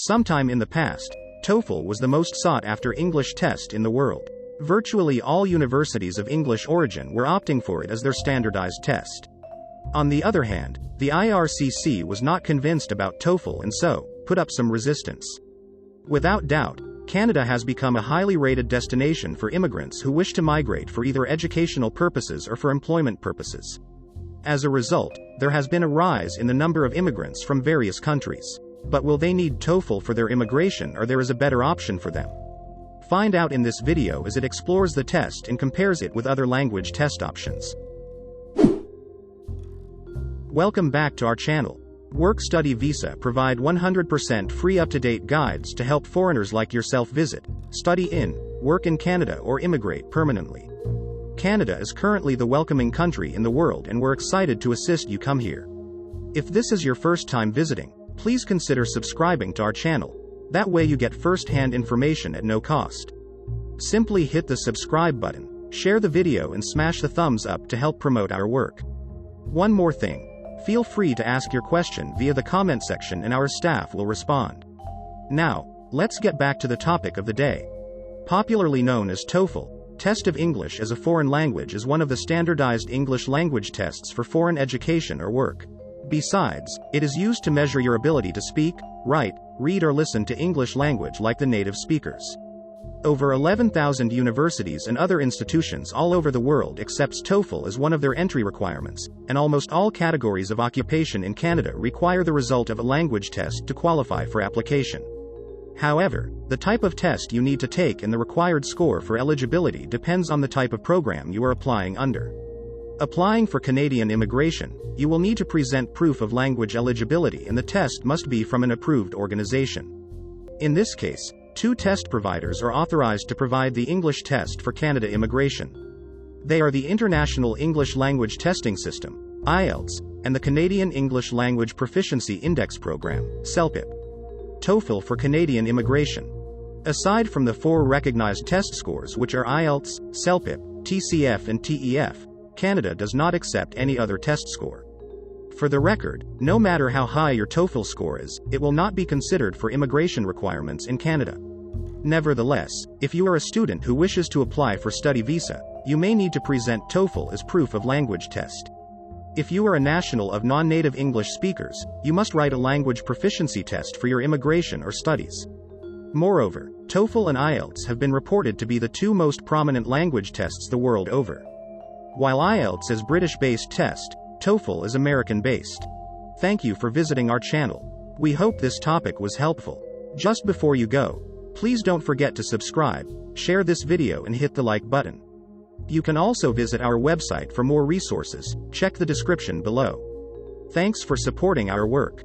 Sometime in the past, TOEFL was the most sought-after English test in the world. Virtually all universities of English origin were opting for it as their standardized test. On the other hand, the IRCC was not convinced about TOEFL and so put up some resistance. Without doubt, Canada has become a highly rated destination for immigrants who wish to migrate for either educational purposes or for employment purposes. As a result, there has been a rise in the number of immigrants from various countries. But will they need TOEFL for their immigration, or there is a better option for them? Find out in this video as it explores the test and compares it with other language test options. Welcome back to our channel. Work-Study Visa provide 100% free up-to-date guides to help foreigners like yourself visit, study in, work in Canada or immigrate permanently. Canada is currently the welcoming country in the world and we're excited to assist you come here. If this is your first time visiting, please consider subscribing to our channel. That way you get first-hand information at no cost. Simply hit the subscribe button, share the video and smash the thumbs up to help promote our work. One more thing. Feel free to ask your question via the comment section and our staff will respond. Now, let's get back to the topic of the day. Popularly known as TOEFL, Test of English as a Foreign Language, is one of the standardized English language tests for foreign education or work. Besides, it is used to measure your ability to speak, write, read or listen to English language like the native speakers. Over 11,000 universities and other institutions all over the world accepts TOEFL as one of their entry requirements, and almost all categories of occupation in Canada require the result of a language test to qualify for application. However, the type of test you need to take and the required score for eligibility depends on the type of program you are applying under. Applying for Canadian immigration, you will need to present proof of language eligibility and the test must be from an approved organization. In this case, two test providers are authorized to provide the English test for Canada immigration. They are the International English Language Testing System, IELTS, and the Canadian English Language Proficiency Index Program, CELPIP. TOEFL for Canadian immigration. Aside from the four recognized test scores, which are IELTS, CELPIP, TCF and TEF, Canada does not accept any other test score. For the record, no matter how high your TOEFL score is, it will not be considered for immigration requirements in Canada. Nevertheless, if you are a student who wishes to apply for study visa, you may need to present TOEFL as proof of language test. If you are a national of non-native English speakers, you must write a language proficiency test for your immigration or studies. Moreover, TOEFL and IELTS have been reported to be the two most prominent language tests the world over. While IELTS is British-based test, TOEFL is American-based. Thank you for visiting our channel. We hope this topic was helpful. Just before you go, please don't forget to subscribe, share this video and hit the like button. You can also visit our website for more resources, check the description below. Thanks for supporting our work.